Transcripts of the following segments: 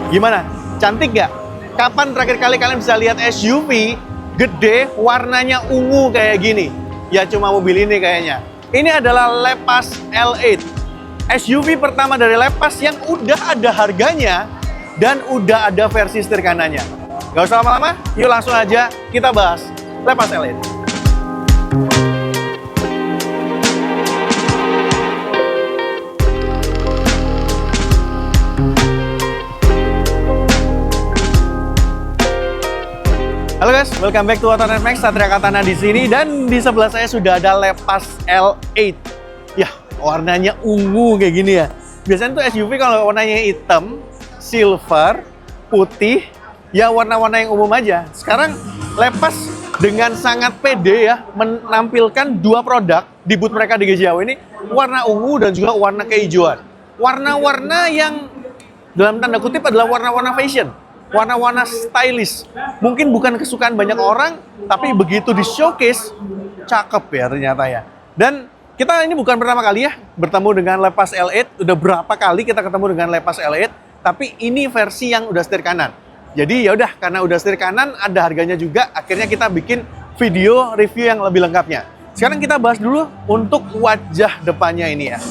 Gimana? Cantik nggak? Kapan terakhir kali kalian bisa lihat SUV gede warnanya ungu kayak gini? Ya cuma mobil ini kayaknya. Ini adalah Lepas L8. SUV pertama dari Lepas yang udah ada harganya dan udah ada versi setir kanannya. Gak usah lama-lama, yuk langsung aja kita bahas Lepas L8. Halo guys, welcome back to Otonet Max. Satria Katana di sini dan di sebelah saya sudah ada Lepas L8. Ya, warnanya ungu kayak gini ya. Biasanya tuh SUV kalau warnanya hitam, silver, putih, ya warna-warna yang umum aja. Sekarang Lepas dengan sangat pede ya menampilkan dua produk di booth mereka di GJAW ini, warna ungu dan juga warna kehijauan. Warna-warna yang dalam tanda kutip adalah warna-warna fashion. Warna-warna stylish. Mungkin bukan kesukaan banyak orang, tapi begitu di showcase, cakep ya ternyata ya. Dan kita ini bukan pertama kali ya bertemu dengan Lepas L8. Udah berapa kali kita ketemu dengan Lepas L8, tapi ini versi yang udah setir kanan. Jadi ya udah, karena udah setir kanan, ada harganya juga. Akhirnya kita bikin video review yang lebih lengkapnya. Sekarang kita bahas dulu untuk wajah depannya ini ya.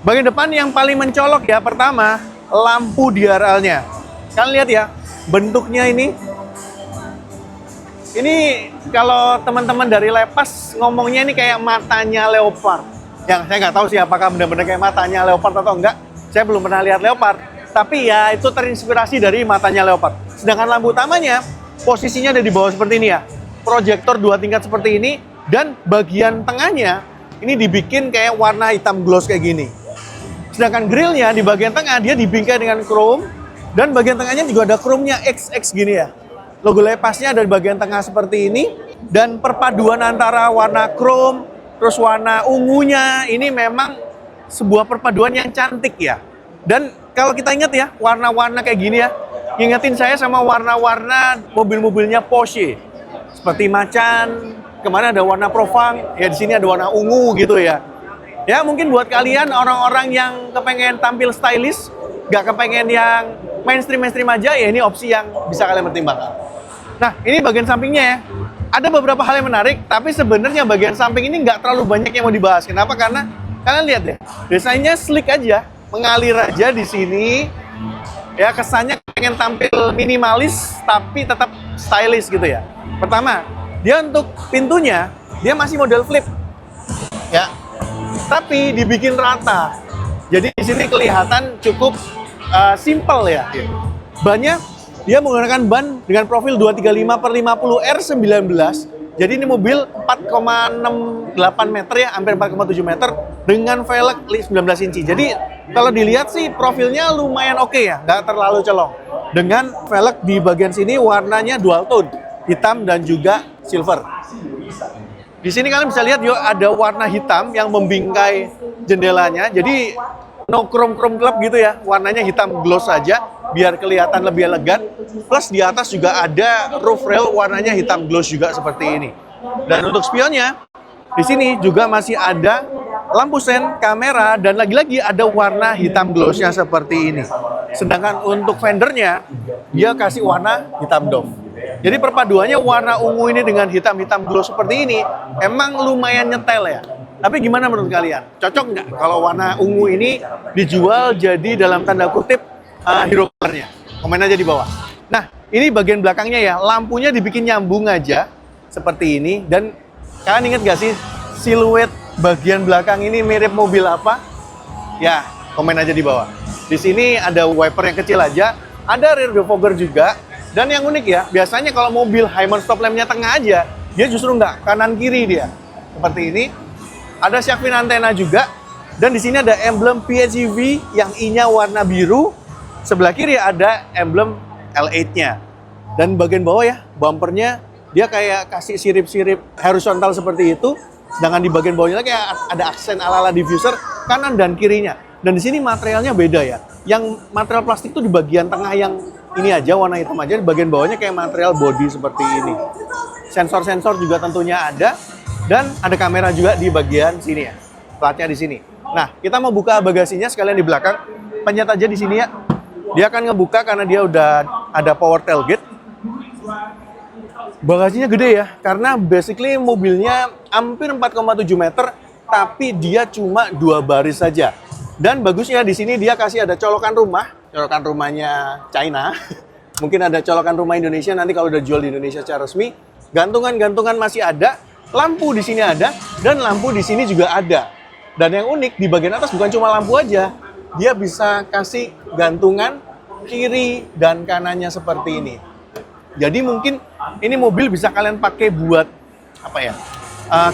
Bagian depan yang paling mencolok ya, pertama lampu DRL-nya. Kalian lihat ya, bentuknya ini kalau teman-teman dari Lepas ngomongnya ini kayak matanya leopard. Yang saya nggak tahu sih apakah benar-benar kayak matanya leopard atau enggak. Saya belum pernah lihat leopard. Tapi ya itu terinspirasi dari matanya leopard. Sedangkan lampu utamanya posisinya ada di bawah seperti ini ya. Proyektor 2 tingkat seperti ini. Dan bagian tengahnya ini dibikin kayak warna hitam gloss kayak gini. Sedangkan grillnya di bagian tengah dia dibingkai dengan chrome. Dan bagian tengahnya juga ada chrome-nya XX gini ya. Logo Lepasnya ada di bagian tengah seperti ini. Dan perpaduan antara warna chrome, terus warna ungunya, ini memang sebuah perpaduan yang cantik ya. Dan kalau kita ingat ya, warna-warna kayak gini ya, ngingetin saya sama warna-warna mobil-mobilnya Porsche. Seperti Macan, kemana ada warna Provang, ya di sini ada warna ungu gitu ya. Ya mungkin buat kalian orang-orang yang kepengen tampil stylish, gak kepengen yang mainstream aja, ya ini opsi yang bisa kalian pertimbangkan. Nah, ini bagian sampingnya ya. Ada beberapa hal yang menarik, tapi sebenarnya bagian samping ini nggak terlalu banyak yang mau dibahas. Kenapa? Karena kalian lihat deh, desainnya slick aja, mengalir aja di sini. Ya, kesannya pengen tampil minimalis, tapi tetap stylish gitu ya. Pertama, dia untuk pintunya, dia masih model flip. Ya, tapi dibikin rata. Jadi di sini kelihatan cukup simple ya. Bannya dia menggunakan ban dengan profil 235/50 R19. Jadi ini mobil 4,68 meter ya, hampir 4,7 meter dengan velg 19 inci. Jadi kalau dilihat sih profilnya lumayan oke ya, nggak terlalu colong. Dengan velg di bagian sini warnanya dual tone, hitam dan juga silver. Di sini kalian bisa lihat yuk ada warna hitam yang membingkai jendelanya. Jadi no chrome club gitu ya, warnanya hitam gloss saja biar kelihatan lebih elegan. Plus di atas juga ada roof rail warnanya hitam gloss juga seperti ini. Dan untuk spionnya di sini juga masih ada lampu sen, kamera, dan lagi-lagi ada warna hitam glossnya seperti ini. Sedangkan untuk fendernya dia kasih warna hitam doff. Jadi perpaduannya warna ungu ini dengan hitam-hitam gloss seperti ini emang lumayan nyetel ya. Tapi gimana menurut kalian? Cocok nggak kalau warna ungu ini dijual jadi dalam tanda kutip hero color-nya? Komen aja di bawah. Nah, ini bagian belakangnya ya, lampunya dibikin nyambung aja seperti ini. Dan kalian ingat nggak sih siluet bagian belakang ini mirip mobil apa? Ya, komen aja di bawah. Di sini ada wiper yang kecil aja, ada rear defogger juga. Dan yang unik ya, biasanya kalau mobil Hymer stop lamp-nya tengah aja, dia justru nggak, kanan kiri dia. Seperti ini. Ada shark fin antena juga, dan di sini ada emblem PHEV yang I-nya warna biru. Sebelah kiri ada emblem L8-nya. Dan bagian bawah ya, bumpernya dia kayak kasih sirip-sirip horizontal seperti itu. Sedangkan di bagian bawahnya kayak ada aksen ala-ala diffuser kanan dan kirinya. Dan di sini materialnya beda ya. Yang material plastik itu di bagian tengah yang ini aja warna hitam aja, di bagian bawahnya kayak material body seperti ini. Sensor-sensor juga tentunya ada. Dan ada kamera juga di bagian sini ya, platnya di sini. Nah, kita mau buka bagasinya sekalian di belakang. Pencet aja di sini ya. Dia akan ngebuka karena dia udah ada power tailgate. Bagasinya gede ya, karena basically mobilnya hampir 4,7 meter, tapi dia cuma 2 baris saja. Dan bagusnya di sini dia kasih ada colokan rumahnya China. Mungkin ada colokan rumah Indonesia nanti kalau udah jual di Indonesia secara resmi. Gantungan-gantungan masih ada, lampu di sini ada, dan lampu di sini juga ada. Dan yang unik di bagian atas bukan cuma lampu aja, dia bisa kasih gantungan kiri dan kanannya seperti ini. Jadi mungkin ini mobil bisa kalian pakai buat apa ya?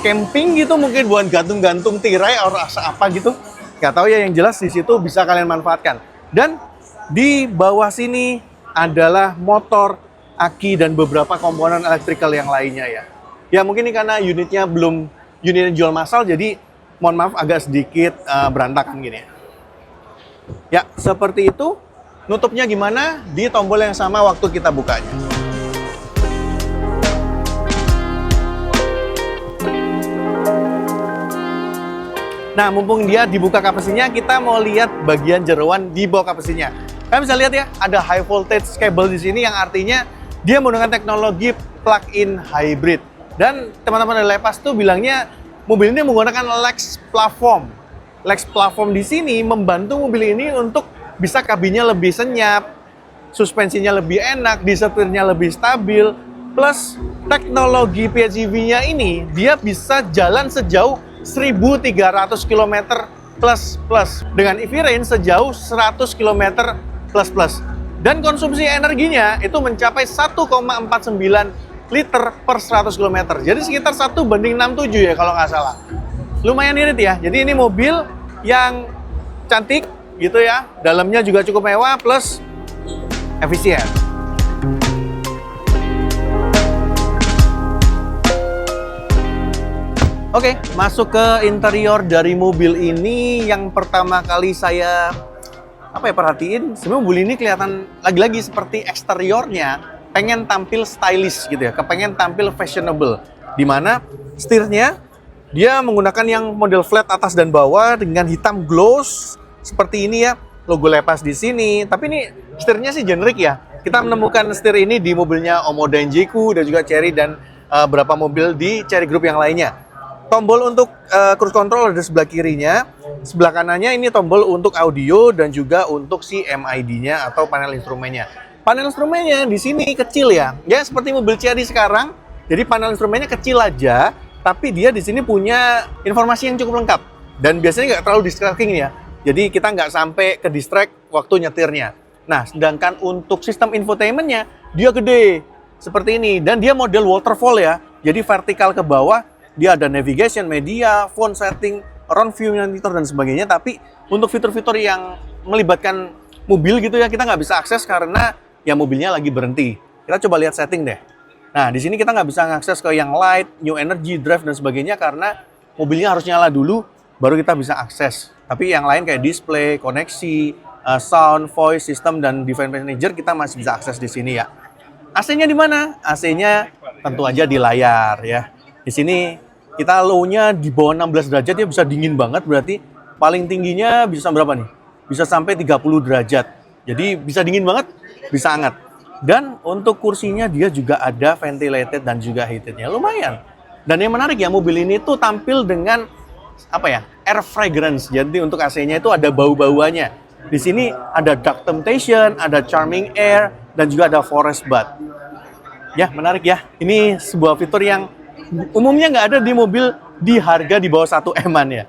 Camping gitu, mungkin buat gantung-gantung tirai atau apa gitu. Nggak tahu ya, yang jelas di situ bisa kalian manfaatkan. Dan di bawah sini adalah motor, aki, dan beberapa komponen elektrikal yang lainnya ya. Ya mungkin ini karena unitnya belum unitnya jual massal, jadi mohon maaf agak sedikit berantakan gini ya. Ya, seperti itu. Nutupnya gimana? Di tombol yang sama waktu kita bukanya. Nah, mumpung dia dibuka kapasinya, kita mau lihat bagian jeroan di bawah kapasinya. Kalian bisa lihat ya, ada high voltage cable di sini yang artinya dia menggunakan teknologi plug-in hybrid. Dan teman-teman dari Lepas tuh bilangnya mobil ini menggunakan Lex platform. Lex platform di sini membantu mobil ini untuk bisa kabinnya lebih senyap, suspensinya lebih enak, disetirnya lebih stabil, plus teknologi PHEV-nya ini dia bisa jalan sejauh 1.300 km plus dengan EV range sejauh 100 km plus. Dan konsumsi energinya itu mencapai 1,49 liter per 100 km. Jadi sekitar 1:67 ya kalau nggak salah. Lumayan irit ya. Jadi ini mobil yang cantik gitu ya. Dalamnya juga cukup mewah plus efisien. Oke, masuk ke interior dari mobil ini. Yang pertama kali saya perhatiin, sebenarnya mobil ini kelihatan lagi-lagi seperti eksteriornya pengen tampil stylish gitu ya, kepengen tampil fashionable. Dimana setirnya dia menggunakan yang model flat atas dan bawah dengan hitam gloss seperti ini ya, logo Lepas di sini. Tapi ini setirnya sih generik ya. Kita menemukan setir ini di mobilnya Omoda NJQ dan juga Chery dan beberapa mobil di Chery Group yang lainnya. Tombol untuk cruise control ada sebelah kirinya, sebelah kanannya ini tombol untuk audio dan juga untuk si MID-nya atau panel instrumennya. Panel instrumennya di sini kecil ya, seperti mobil Chery sekarang. Jadi panel instrumennya kecil aja, tapi dia di sini punya informasi yang cukup lengkap dan biasanya nggak terlalu distracting ya. Jadi kita nggak sampai ke distract waktu nyetirnya. Nah, sedangkan untuk sistem infotainmentnya dia gede seperti ini dan dia model waterfall ya. Jadi vertikal ke bawah. Dia ada navigation, media, phone setting, around view monitor dan sebagainya. Tapi untuk fitur-fitur yang melibatkan mobil gitu ya, kita nggak bisa akses karena ya mobilnya lagi berhenti. Kita coba lihat setting deh. Nah, di sini kita nggak bisa mengakses ke yang light, new energy, drive dan sebagainya karena mobilnya harus nyala dulu, baru kita bisa akses. Tapi yang lain kayak display, koneksi, sound, voice system dan device manager kita masih bisa akses di sini ya. AC-nya di mana? AC-nya tentu aja di layar ya. Di sini kita low-nya di bawah 16 derajat ya, bisa dingin banget, berarti paling tingginya bisa berapa nih? Bisa sampai 30 derajat. Jadi bisa dingin banget, bisa hangat. Dan untuk kursinya dia juga ada ventilated dan juga heated-nya. Lumayan. Dan yang menarik ya, mobil ini tuh tampil dengan air fragrance. Jadi untuk AC-nya itu ada bau-bauannya. Di sini ada duct temptation, ada charming air, dan juga ada forest bath. Ya, menarik ya. Ini sebuah fitur yang umumnya nggak ada di mobil di harga di bawah 1 M-an ya.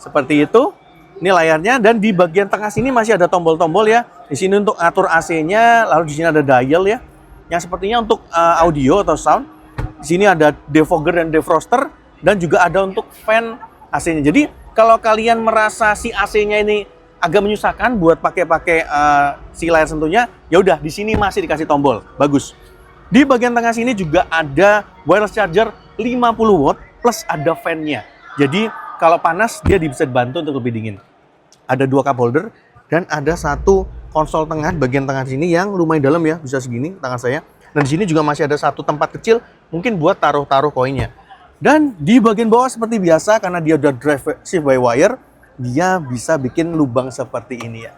Seperti itu. Ini layarnya dan di bagian tengah sini masih ada tombol-tombol ya. Di sini untuk atur AC-nya, lalu di sini ada dial ya. Yang sepertinya untuk audio atau sound. Di sini ada defogger dan defroster dan juga ada untuk fan AC-nya. Jadi kalau kalian merasa si AC-nya ini agak menyusahkan buat pakai si layar sentuhnya, ya udah di sini masih dikasih tombol. Bagus. Di bagian tengah sini juga ada wireless charger 50 watt plus ada fan-nya. Jadi kalau panas dia bisa dibantu untuk lebih dingin. Ada 2 cup holder dan ada 1 konsol tengah bagian tengah sini yang lumayan dalam ya, bisa segini tangan saya. Dan di sini juga masih ada 1 tempat kecil mungkin buat taruh koinnya. Dan di bagian bawah seperti biasa karena dia udah drive shift by wire, dia bisa bikin lubang seperti ini ya.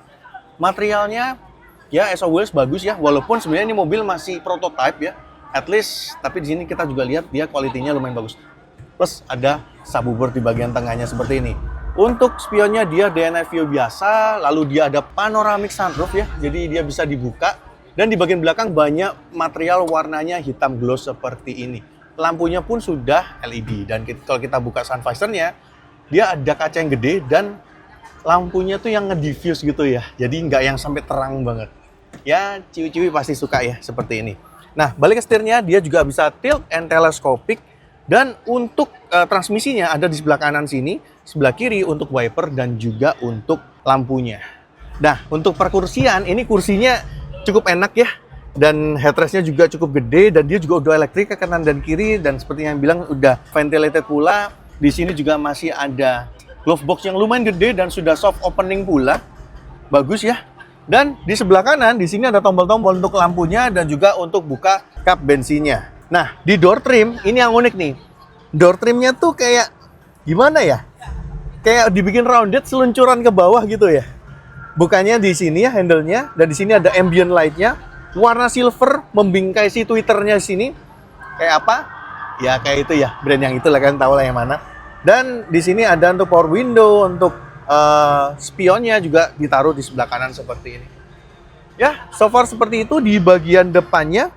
Materialnya ya as always bagus ya, walaupun sebenarnya ini mobil masih prototype ya, at least, tapi di sini kita juga lihat dia kualitinya lumayan bagus. Plus ada subwoofer di bagian tengahnya seperti ini. Untuk spionnya dia DNI view biasa, lalu dia ada panoramic sunroof ya, jadi dia bisa dibuka. Dan di bagian belakang banyak material warnanya hitam gloss seperti ini. Lampunya pun sudah LED, dan kalau kita buka sun visor-nya, dia ada kaca yang gede dan lampunya tuh yang nge-diffuse gitu ya, jadi nggak yang sampai terang banget. Ya, ciwi-ciwi pasti suka ya, seperti ini. Nah, balik ke setirnya, dia juga bisa tilt and telescopic. Dan untuk transmisinya ada di sebelah kanan sini, sebelah kiri untuk wiper dan juga untuk lampunya. Nah, untuk perkursian, ini kursinya cukup enak ya. Dan headrestnya juga cukup gede, dan dia juga udah elektrik ke kanan dan kiri. Dan seperti yang bilang, udah ventilated pula. Di sini juga masih ada glove box yang lumayan gede dan sudah soft opening pula. Bagus ya. Dan di sebelah kanan, di sini ada tombol-tombol untuk lampunya dan juga untuk buka kap bensinnya. Nah, di door trim, ini yang unik nih. Door trimnya tuh kayak, gimana ya? Kayak dibikin rounded, seluncuran ke bawah gitu ya. Bukannya di sini ya handle-nya, dan di sini ada ambient light-nya. Warna silver, membingkai si Twitternya di sini. Kayak apa? Ya kayak itu ya, brand yang itu lah, kan tahu lah yang mana. Dan di sini ada untuk power window, untuk spionnya juga ditaruh di sebelah kanan seperti ini. Ya, so far seperti itu. Di bagian depannya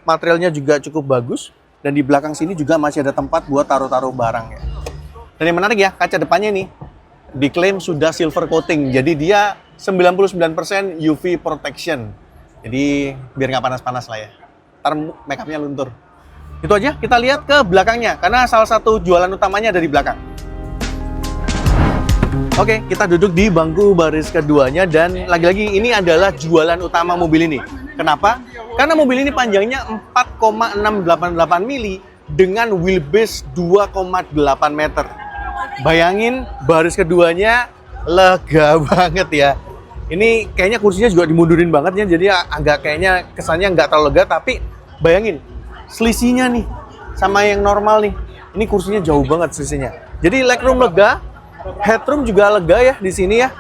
materialnya juga cukup bagus, dan di belakang sini juga masih ada tempat buat taruh-taruh barang ya. Dan yang menarik ya, kaca depannya nih diklaim sudah silver coating, jadi dia 99% UV protection. Jadi biar nggak panas-panas lah ya. Ntar makeupnya luntur. Itu aja, kita lihat ke belakangnya karena salah satu jualan utamanya ada di belakang. Oke, kita duduk di bangku baris keduanya, dan lagi-lagi ini adalah jualan utama mobil ini. Kenapa? Karena mobil ini panjangnya 4,688 mili dengan wheelbase 2,8 meter. Bayangin, baris keduanya lega banget ya. Ini kayaknya kursinya juga dimundurin banget ya, jadi agak kayaknya kesannya nggak terlalu lega, tapi bayangin selisihnya nih sama yang normal nih. Ini kursinya jauh banget selisihnya. Jadi legroom lega, headroom juga lega ya di sini ya.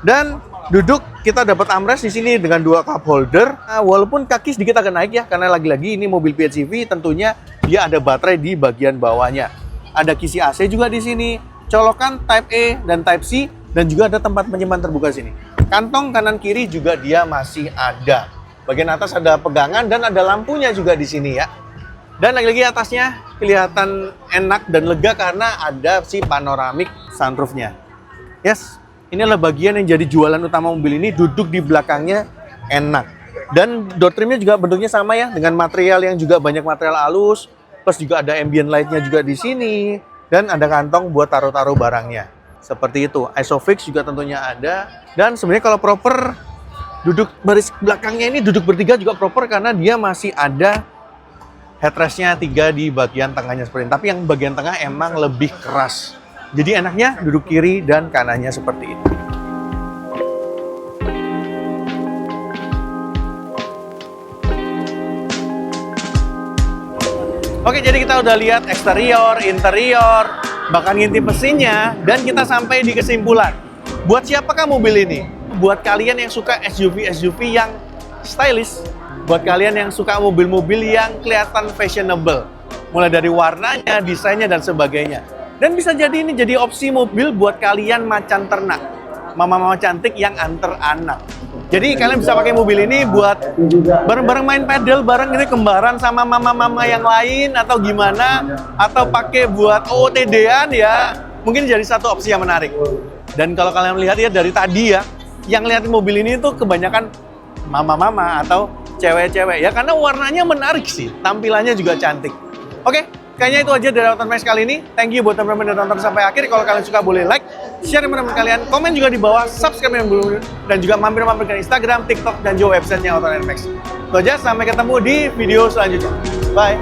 Dan duduk kita dapat armrest di sini dengan 2 cup holder. Nah, walaupun kaki sedikit agak naik ya, karena lagi-lagi ini mobil PHEV, tentunya dia ada baterai di bagian bawahnya. Ada kisi AC juga di sini, colokan Type A dan Type C, dan juga ada tempat penyimpan terbuka sini. Kantong kanan kiri juga dia masih ada. Bagian atas ada pegangan dan ada lampunya juga di sini ya. Dan lagi-lagi atasnya kelihatan enak dan lega karena ada si panoramic sunroofnya. Yes. Ini adalah bagian yang jadi jualan utama mobil ini, duduk di belakangnya enak. Dan door trimnya juga bentuknya sama ya, dengan material yang juga banyak material halus. Plus juga ada ambient light-nya juga di sini. Dan ada kantong buat taruh-taruh barangnya. Seperti itu. Isofix juga tentunya ada. Dan sebenarnya kalau proper, duduk baris belakangnya ini duduk bertiga juga proper karena dia masih ada headrest-nya 3 di bagian tengahnya seperti ini. Tapi yang bagian tengah emang lebih keras. Jadi enaknya duduk kiri dan kanannya seperti ini. Oke, jadi kita udah lihat eksterior, interior, bahkan ngintip mesinnya, dan kita sampai di kesimpulan. Buat siapakah mobil ini? Buat kalian yang suka SUV yang stylish, buat kalian yang suka mobil-mobil yang kelihatan fashionable, mulai dari warnanya, desainnya, dan sebagainya. Dan bisa jadi ini jadi opsi mobil buat kalian macan ternak, mama-mama cantik yang antar anak. Jadi kalian bisa pakai mobil ini buat bareng-bareng main pedal bareng ini, kembaran sama mama-mama yang lain atau gimana, atau pakai buat OOTD-an ya, mungkin jadi satu opsi yang menarik. Dan kalau kalian lihat ya dari tadi ya, yang lihat mobil ini tuh kebanyakan mama-mama atau cewek-cewek ya, karena warnanya menarik sih, tampilannya juga cantik. Oke. Kayaknya itu aja dari Auto Max kali ini. Thank you buat teman-teman yang nonton sampai akhir. Kalau kalian suka boleh like, share teman-teman kalian, komen juga di bawah, subscribe yang belum, dan juga mampir-mampir ke Instagram, TikTok, dan juga websitenya Auto Max. Itu aja, sampai ketemu di video selanjutnya. Bye!